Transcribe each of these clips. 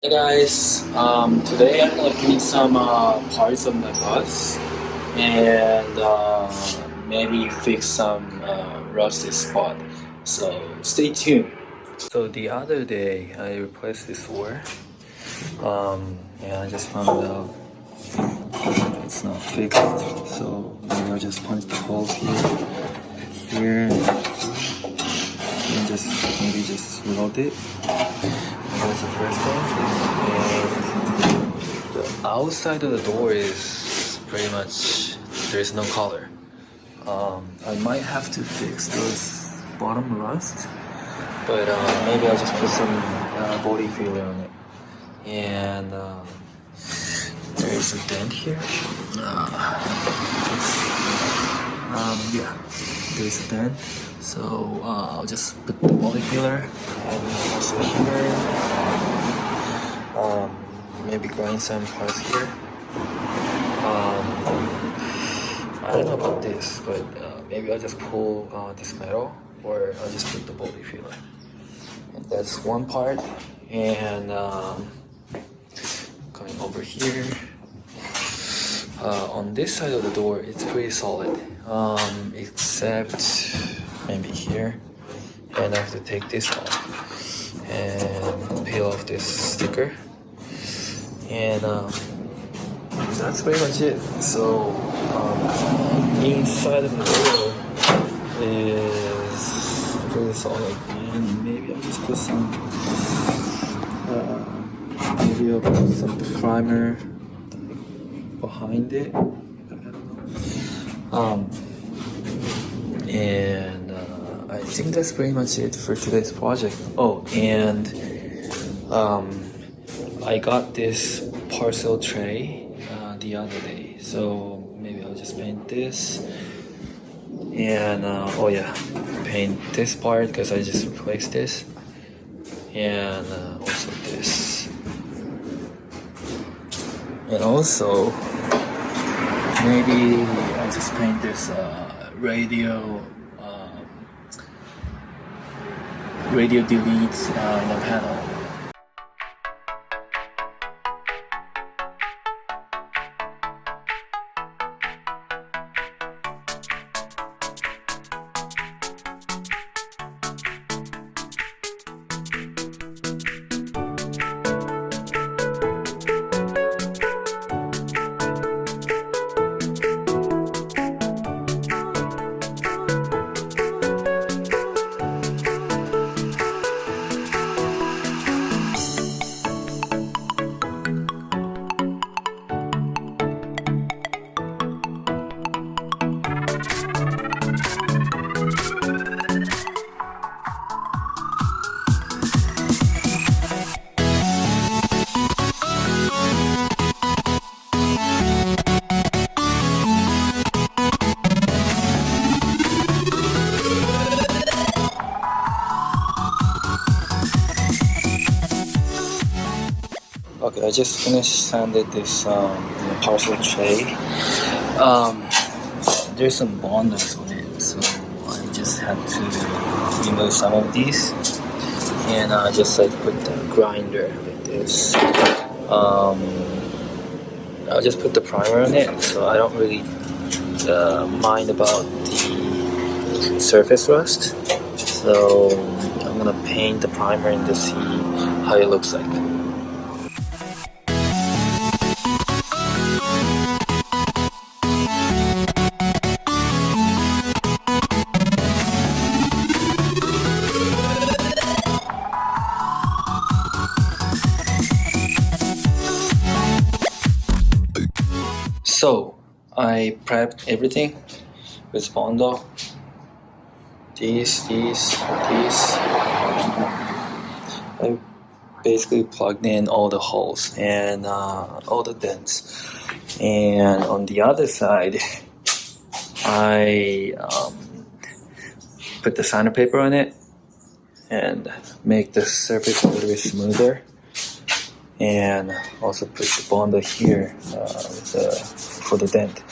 Hey guys, today I'm gonna paint some parts of my bus and maybe fix some rusty spot. So stay tuned. So the other day I replaced this door, and I just found out it's not fixed. So maybe I'll just punch the holes here, and just weld it. That's the first thing. And the outside of the door is pretty much, there's no color. I might have to fix those bottom rust, but maybe I'll just put some body filler on it. And there is a dent here. Yeah, there's a dent. So I'll just put the body filler and also here. Maybe grind some parts here. I don't know about this, but maybe I'll just pull this metal, or I'll just put the body filler. And that's one part. And going over here, on this side of the door, it's pretty solid, except maybe here. And I have to take this off and peel off this sticker. And that's pretty much it. So inside of the door is pretty solid, and maybe I'll just put some primer behind it. I don't know. And I think that's pretty much it for today's project. Oh, and I got this parcel tray the other day, so maybe I'll just paint this. And oh yeah, paint this part because I just replaced this, and also this, and also maybe I'll just paint this radio delete in the panel. Okay, I just finished sanded this parcel tray. There's some bonders on it, so I just had to remove some of these, and I just put the grinder like this. I'll just put the primer on it, so I don't really mind about the surface rust. So I'm gonna paint the primer and to see how it looks like. So I prepped everything with Bondo. These. I basically plugged in all the holes and all the dents. And on the other side, I put the sandpaper on it and make the surface a little bit smoother. And also put the Bondo here for the dent.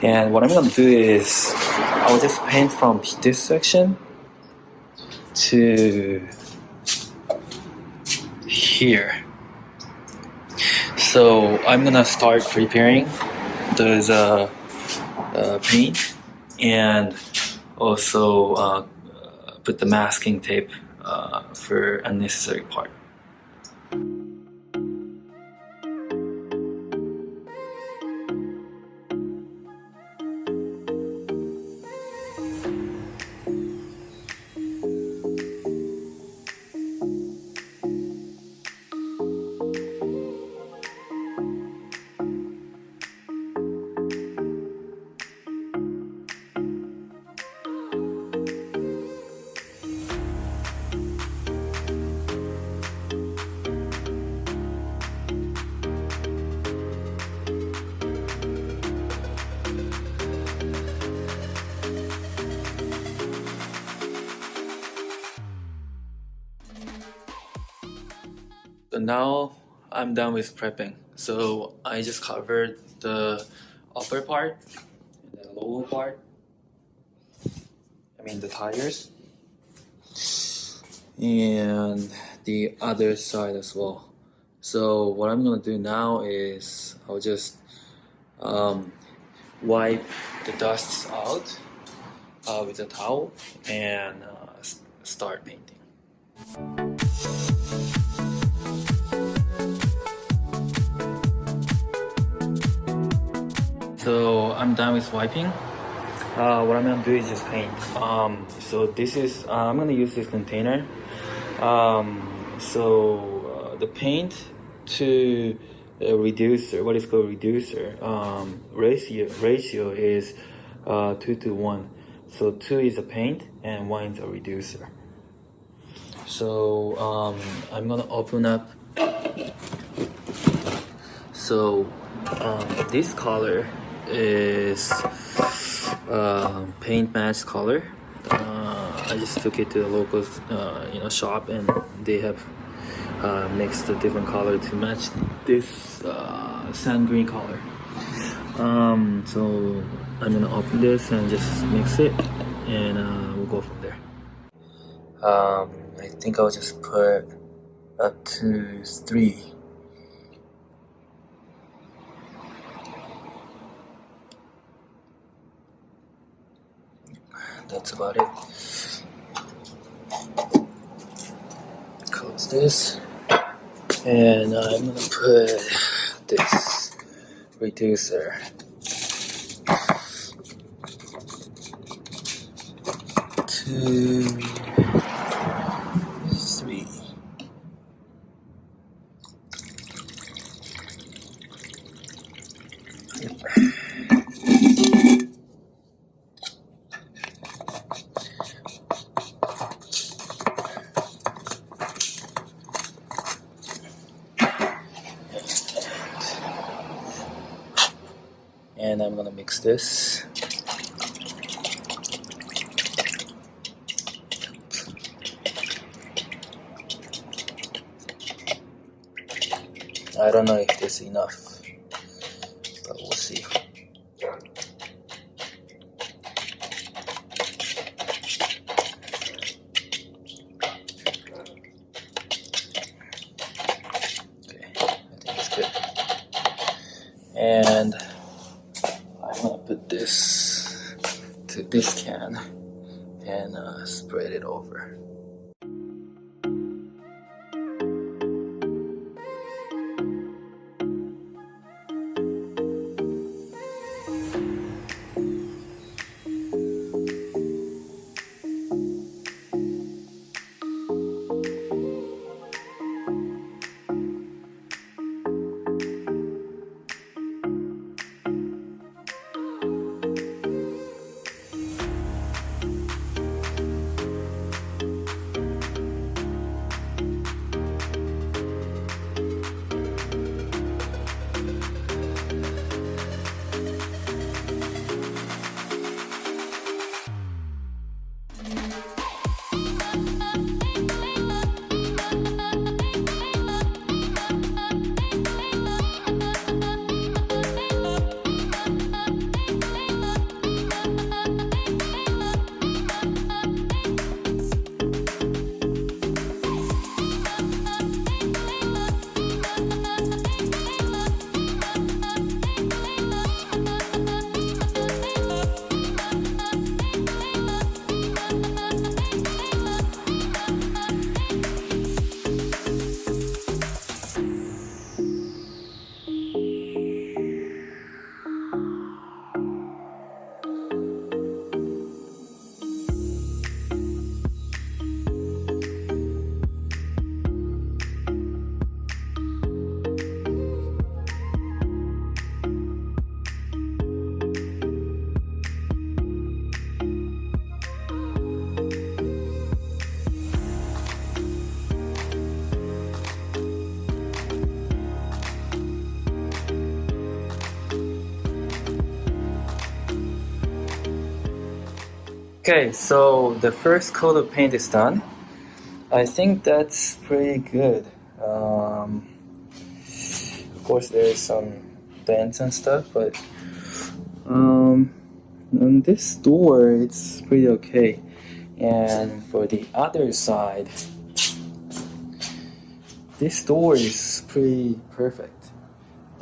And what I'm gonna do is I'll just paint from this section to here, So I'm gonna start preparing those paint and also put the masking tape for unnecessary part. So now I'm done with prepping. So I just covered the upper part, the lower part, I mean the tires, and the other side as well. So what I'm gonna do now is I'll just wipe the dust out with a towel and start painting. So I'm done with wiping. What I'm gonna do is just paint. So this is I'm gonna use this container. The paint to reducer, what is called reducer, ratio is 2 to 1. So 2 is a paint and 1 is a reducer. So I'm gonna open up. So this color is paint match color. I just took it to the local shop and they have mixed a different color to match this sand green color. So I'm gonna open this and just mix it and we'll go from there. I think I'll just put up to 3. That's about it. Close this, and I'm gonna put this reducer. 2, 3. And I'm gonna mix this. I don't know if this is enough, but we'll see. Okay, I think it's good. And I'm gonna put this to this can and spread it over. Okay, so the first coat of paint is done. I think that's pretty good. Of course, there's some dents and stuff, but um, on this door, it's pretty okay. And for the other side, this door is pretty perfect.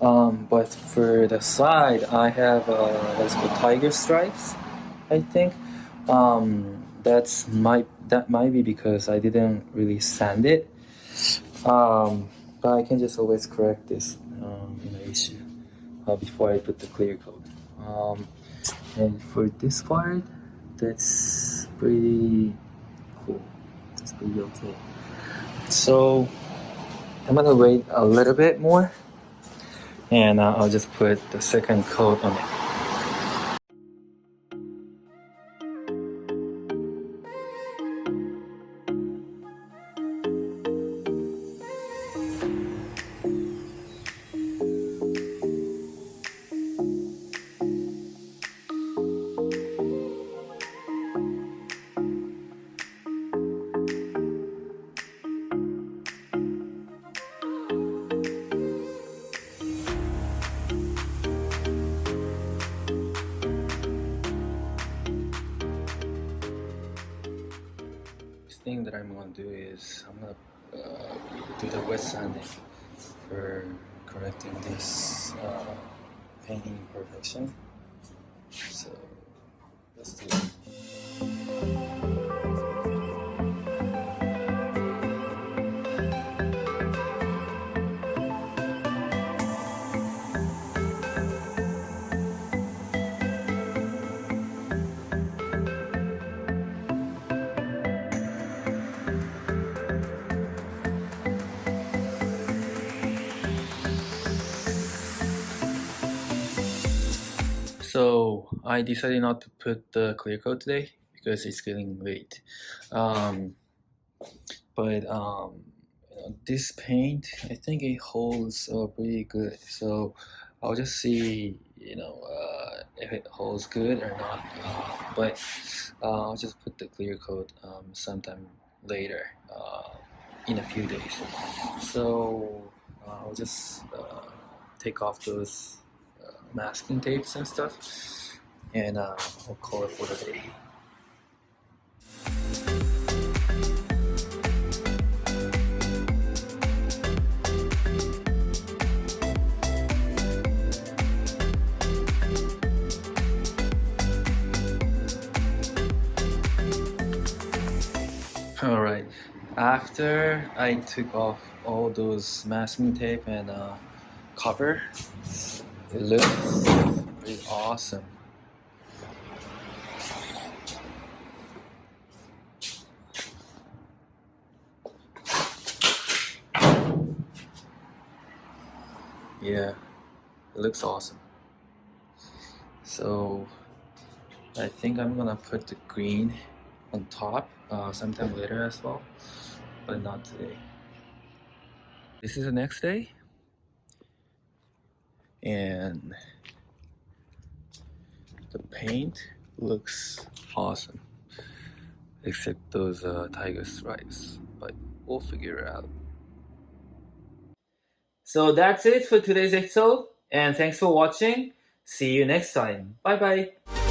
But for the side, I have what's called tiger stripes, I think. That might be because I didn't really sand it. But I can just always correct this issue before I put the clear coat. And for this part, that's pretty cool. That's pretty okay. So I'm gonna wait a little bit more, and I'll just put the second coat on it. Thing that I'm gonna do is I'm gonna do the wet sanding for correcting this painting imperfection. So let's do it. So I decided not to put the clear coat today because it's getting late. Um, but this paint, I think it holds pretty good. So I'll just see, if it holds good or not. But I'll just put the clear coat sometime later, in a few days. So I'll just take off those masking tapes and stuff, and I'll call it for the day. Alright, after I took off all those masking tape and cover, it looks pretty awesome. Yeah, it looks awesome. So I think I'm gonna put the green on top sometime later as well, but not today. This is the next day, and the paint looks awesome, except those tiger stripes, but we'll figure it out. So that's it for today's episode, and thanks for watching. See you next time. Bye bye.